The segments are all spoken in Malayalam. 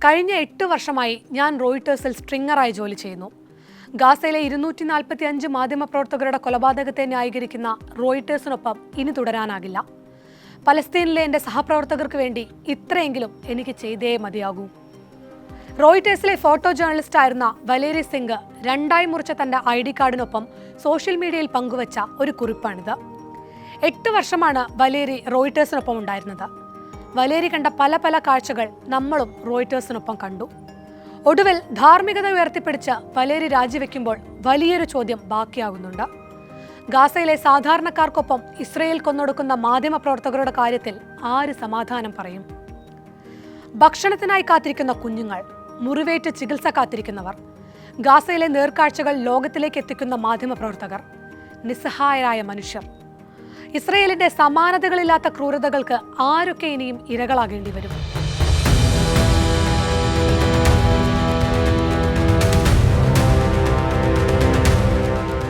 കഴിഞ്ഞ 8 വർഷമായി ഞാൻ റോയിട്ടേഴ്സിൽ സ്ട്രിങ്ങറായി ജോലി ചെയ്യുന്നു. ഗാസയിലെ 245 മാധ്യമപ്രവർത്തകരുടെ കൊലപാതകത്തെ ന്യായീകരിക്കുന്ന റോയിട്ടേഴ്സിനൊപ്പം ഇനി തുടരാനാകില്ല. പലസ്തീനിലെ എൻ്റെ സഹപ്രവർത്തകർക്ക് വേണ്ടി ഇത്രയെങ്കിലും എനിക്ക് ചെയ്തേ മതിയാകൂ. റോയിട്ടേഴ്സിലെ ഫോട്ടോ ജേർണലിസ്റ്റായിരുന്ന വലേരി സിംഗ് രണ്ടായി മുറിച്ച തൻ്റെ ID കാർഡിനൊപ്പം സോഷ്യൽ മീഡിയയിൽ പങ്കുവച്ച ഒരു കുറിപ്പാണിത്. 8 വർഷമാണ് വലേരി റോയിട്ടേഴ്സിനൊപ്പം ഉണ്ടായിരുന്നത്. വലേരി കണ്ട പല കാഴ്ചകൾ നമ്മളും റോയിട്ടേഴ്സിനൊപ്പം കണ്ടു. ഒടുവിൽ ധാർമ്മികത ഉയർത്തിപ്പിടിച്ച് വലേരി രാജിവെക്കുമ്പോൾ വലിയൊരു ചോദ്യം ബാക്കിയാകുന്നുണ്ട്. ഗാസയിലെ സാധാരണക്കാർക്കൊപ്പം ഇസ്രയേൽ കൊന്നൊടുക്കുന്ന മാധ്യമപ്രവർത്തകരുടെ കാര്യത്തിൽ ആര് സമാധാനം പറയും? ഭക്ഷണത്തിനായി കാത്തിരിക്കുന്ന കുഞ്ഞുങ്ങൾ, മുറിവേറ്റ് ചികിത്സ കാത്തിരിക്കുന്നവർ, ഗാസയിലെ നേർക്കാഴ്ചകൾ ലോകത്തിലേക്ക് എത്തിക്കുന്ന മാധ്യമപ്രവർത്തകർ, നിസ്സഹായരായ മനുഷ്യർ. ഇസ്രയേലിന്റെ സമാനതകളില്ലാത്ത ക്രൂരതകൾക്ക് ആരൊക്കെ ഇനിയും ഇരകളാകേണ്ടി വരും?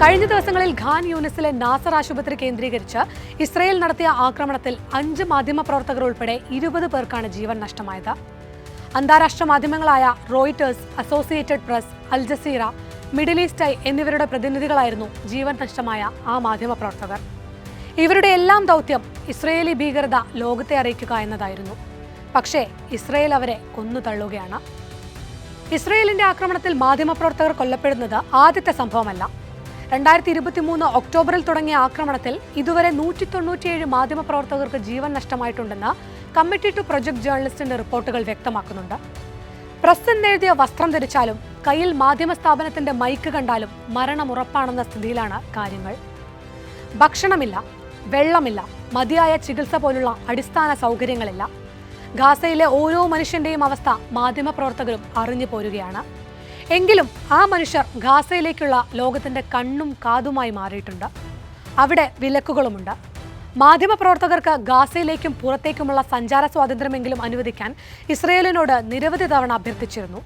കഴിഞ്ഞ ദിവസങ്ങളിൽ ഖാൻ യൂനിസിലെ നാസർ ആശുപത്രി കേന്ദ്രീകരിച്ച് ഇസ്രയേൽ നടത്തിയ ആക്രമണത്തിൽ 5 മാധ്യമപ്രവർത്തകർ ഉൾപ്പെടെ 20 പേർക്കാണ് ജീവൻ നഷ്ടമായത്. അന്താരാഷ്ട്ര മാധ്യമങ്ങളായ Reuters, Associated Press, Al Jazeera, Middle East Eye എന്നിവരുടെ പ്രതിനിധികളായിരുന്നു ജീവൻ നഷ്ടമായ ആ മാധ്യമപ്രവർത്തകർ. ഇവരുടെ എല്ലാം ദൗത്യം ഇസ്രയേലി ഭീകരത ലോകത്തെ അറിയിക്കുക എന്നതായിരുന്നു. പക്ഷേ ഇസ്രയേൽ അവരെ കൊന്നു തള്ളുകയാണ്. ഇസ്രയേലിന്റെ ആക്രമണത്തിൽ മാധ്യമപ്രവർത്തകർ കൊല്ലപ്പെടുന്നത് ആദ്യത്തെ സംഭവമല്ല. 2023 ഒക്ടോബറിൽ തുടങ്ങിയ ആക്രമണത്തിൽ ഇതുവരെ 197 മാധ്യമപ്രവർത്തകർക്ക് ജീവൻ നഷ്ടമായിട്ടുണ്ടെന്ന് കമ്മിറ്റി ടു പ്രൊജക്ട് ജേർണലിസ്റ്റിന്റെ റിപ്പോർട്ടുകൾ വ്യക്തമാക്കുന്നുണ്ട്. പ്രസ് എന്നെഴുതിയ വസ്ത്രം ധരിച്ചാലും കയ്യിൽ മാധ്യമ സ്ഥാപനത്തിന്റെ മൈക്ക് കണ്ടാലും മരണമുറപ്പാണെന്ന സ്ഥിതിയിലാണ് കാര്യങ്ങൾ. ഭക്ഷണമില്ല, വെള്ളമില്ല, മതിയായ ചികിത്സ പോലുള്ള അടിസ്ഥാന സൗകര്യങ്ങളില്ല. ഗാസയിലെ ഓരോ മനുഷ്യന്റെയും അവസ്ഥ മാധ്യമപ്രവർത്തകരും അറിഞ്ഞു പോരുകയാണ്. എങ്കിലും ആ മനുഷ്യർ ഗാസയിലേക്കുള്ള ലോകത്തിന്റെ കണ്ണും കാതുമായി മാറിയിട്ടുണ്ട്. അവിടെ വിലക്കുകളുമുണ്ട്. മാധ്യമപ്രവർത്തകർക്ക് ഗാസയിലേക്കും പുറത്തേക്കുമുള്ള സഞ്ചാര സ്വാതന്ത്ര്യമെങ്കിലും അനുവദിക്കാൻ ഇസ്രയേലിനോട് നിരവധി തവണ അഭ്യർത്ഥിച്ചിരുന്നു.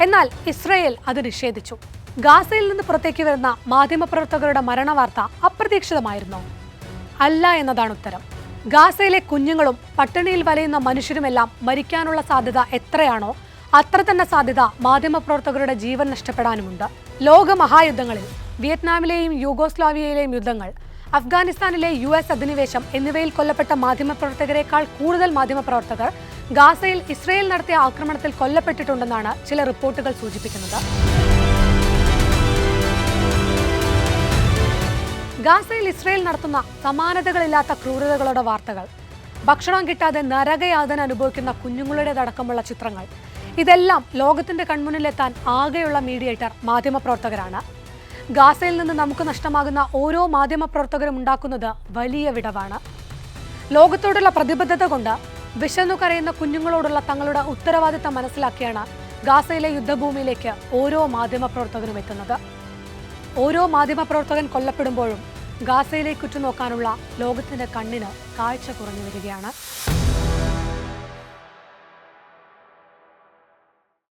എന്നാൽ ഇസ്രയേൽ അത് നിഷേധിച്ചു. ഗാസയിൽ നിന്ന് പുറത്തേക്ക് വരുന്ന മാധ്യമപ്രവർത്തകരുടെ മരണവാർത്ത അപ്രതീക്ഷിതമായിരുന്നോ? അല്ല എന്നതാണ് ഉത്തരം. ഗാസയിലെ കുഞ്ഞുങ്ങളും പട്ടിണിയിൽ വലയുന്ന മനുഷ്യരുമെല്ലാം മരിക്കാനുള്ള സാധ്യത എത്രയാണോ അത്ര തന്നെ സാധ്യത മാധ്യമപ്രവർത്തകരുടെ ജീവൻ നഷ്ടപ്പെടാനുമുണ്ട്. ലോക മഹായുദ്ധങ്ങളിൽ, വിയറ്റ്നാമിലെയും യൂഗോസ്ലാവിയയിലെയും യുദ്ധങ്ങൾ, അഫ്ഗാനിസ്ഥാനിലെ US അധിനിവേശം എന്നിവയിൽ കൊല്ലപ്പെട്ട മാധ്യമപ്രവർത്തകരെക്കാൾ കൂടുതൽ മാധ്യമപ്രവർത്തകർ ഗാസയിൽ ഇസ്രയേൽ നടത്തിയ ആക്രമണത്തിൽ കൊല്ലപ്പെട്ടിട്ടുണ്ടെന്നാണ് ചില റിപ്പോർട്ടുകൾ സൂചിപ്പിക്കുന്നത്. ഗാസയിൽ ഇസ്രയേൽ നടത്തുന്ന സമാനതകളില്ലാത്ത ക്രൂരതകളുടെ വാർത്തകൾ, ഭക്ഷണം കിട്ടാതെ നരകയാതന അനുഭവിക്കുന്ന കുഞ്ഞുങ്ങളുടേതടക്കമുള്ള ചിത്രങ്ങൾ, ഇതെല്ലാം ലോകത്തിന്റെ കൺമുന്നിലെത്താൻ ആകെയുള്ള മീഡിയേറ്റർ മാധ്യമപ്രവർത്തകരാണ്. ഗാസയിൽ നിന്ന് നമുക്ക് നഷ്ടമാകുന്ന ഓരോ മാധ്യമപ്രവർത്തകരും ഉണ്ടാക്കുന്നത് വലിയ വിടവാണ്. ലോകത്തോടുള്ള പ്രതിബദ്ധത കൊണ്ട് വിശന്നു കരയുന്ന കുഞ്ഞുങ്ങളോടുള്ള തങ്ങളുടെ ഉത്തരവാദിത്തം മനസ്സിലാക്കിയാണ് ഗാസയിലെ യുദ്ധഭൂമിയിലേക്ക് ഓരോ മാധ്യമപ്രവർത്തകനും എത്തുന്നത്. ഓരോ മാധ്യമപ്രവർത്തകൻ കൊല്ലപ്പെടുമ്പോഴും ഗാസയിലേക്ക് ഉറ്റുനോക്കാനുള്ള ലോകത്തിന്റെ കണ്ണിന് കാഴ്ച കുറഞ്ഞു വരികയാണ്.